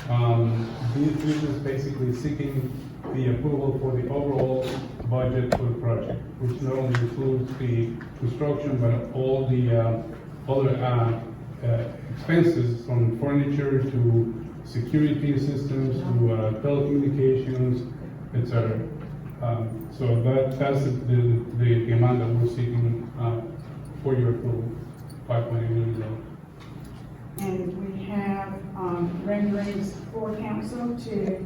This is basically seeking the approval for the overall budget for the project, which not only includes the construction, but all the other expenses from furniture to security systems to telecommunications, etc. So that's the amount that we're seeking for your approval, $5.8 million. And we have renderings for council to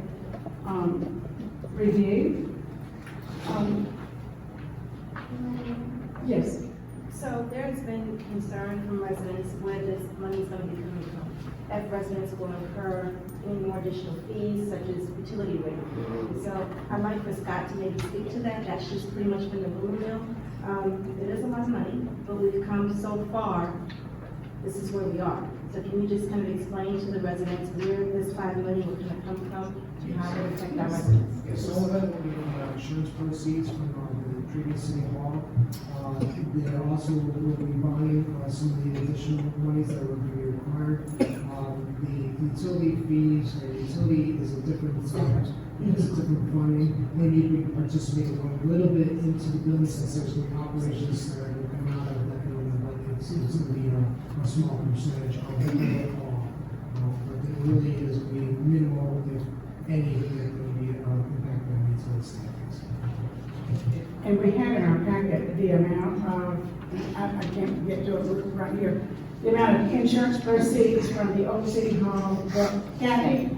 review. Yes. So there's been concern from residents where this money is going to be coming from. If residents will incur any more additional fees such as utility rate. So I'd like for Scott to maybe speak to that. That's just pretty much been the rumor mill. It is a lot of money, but we've come so far. This is where we are. So can you just kind of explain to the residents where this $5 million will kind of come from and how it will affect our residents? Yes, all of that will be insurance proceeds from the previous city hall. There also will be buying some of the additional monies that will be required. The utility fees, the utility is a different size, it's a different funding. Maybe we can participate a little bit into the building since there's some operations that will come out of that building, but it's going to be a small percentage of the overall. But it really is going to be minimal, if anything, that will be impact on the utility savings. And we have in our packet the amount of, I can't get to it right here, the amount of insurance proceeds from the old city hall. Well, Kathy,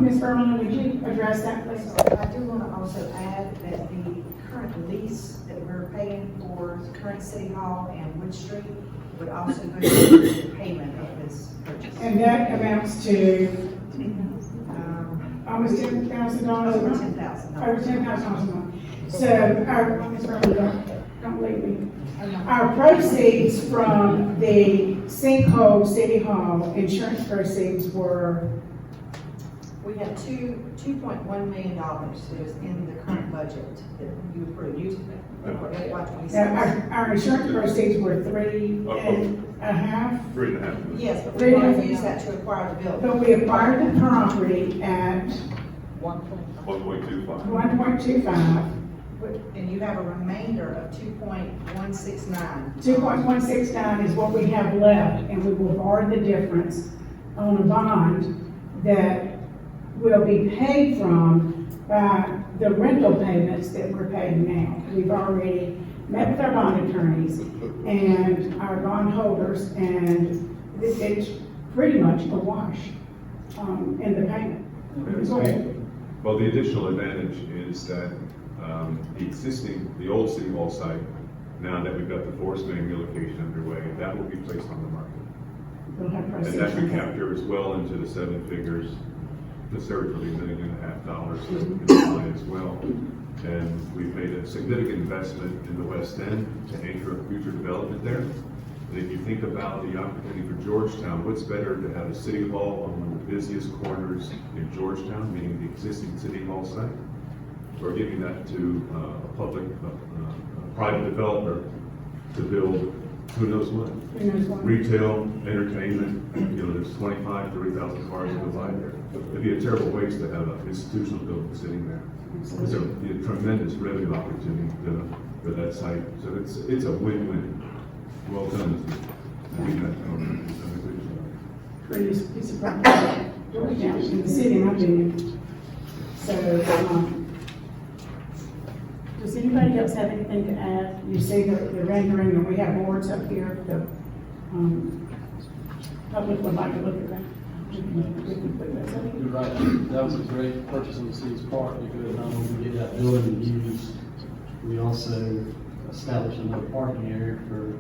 Ms. Berlin, would you address that, please? I do want to also add that the current lease that we're paying for the current city hall and Wood Street would also go to the payment of this purchase. And that amounts to almost $10,000 a month? Over $10,000. Over $10,000 a month. So our, Ms. Berlin, don't leave me. Our proceeds from the sinkhole city hall insurance proceeds were, We had $2.1 million that was in the current budget that you approved for FY '26. our insurance proceeds were 3.5. 3.5. Yes, but we want to use that to acquire the building. But we acquired the property at 1.25. 1.25. And you have a remainder of 2.169. 2.169 is what we have left, and we will borrow the difference on a bond that will be paid from by the rental payments that we're paying now. We've already met with our bond attorneys and our bond holders, and it's pretty much a wash in the payment. Go ahead. Well, the additional advantage is that the old city hall site, now that we've got the forest main relocation underway, that will be placed on the market. We'll have And proceeds that from could that. capture as well into the 7 figures, conservatively $1.5 million in the line as well. And we've made a significant investment in the West End to anchor a future development there. And if you think about the opportunity for Georgetown, what's better to have a city hall on one of the busiest corners in Georgetown, meaning the existing city hall site? We're giving that to a public, private developer to build who knows what. Who knows what? Retail, entertainment, there's 25, 30,000 cars that go by there. It'd be a terrible waste to have an institutional building sitting there. It's a tremendous revenue opportunity for that site. So it's a win-win. Well done. Pretty piece of property, Georgetown, in the city, in my opinion. So, does anybody else have anything to add? You see the rendering, and we have boards up here, the, public would like to look at that. We can put that up. You're right, that was a great purchase on the city's part, because not only we get that building used, we also established another parking area for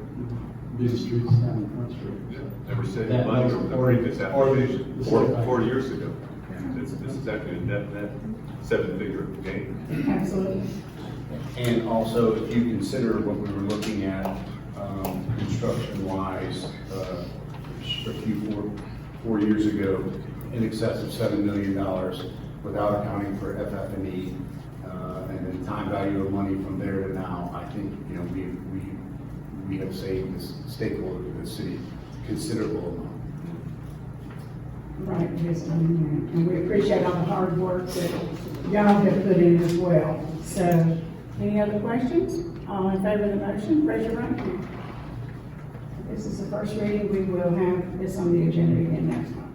busy streets down in Front Street. Never said That money was over the part of- previous part of application, the four city. years ago. This is actually a net 7-figure gain. Absolutely. And also, if you consider what we were looking at, construction-wise, a few four years ago, in excess of $7 million, without accounting for FF&E, and the time value of money from there to now, I think, we have saved this stakeholder of the city considerable amount. Right, yes, and we appreciate all the hard work that y'all have put in as well. So, any other questions? All in favor of the motion, raise your right hand. This is the first reading, we will have this on the agenda again next month.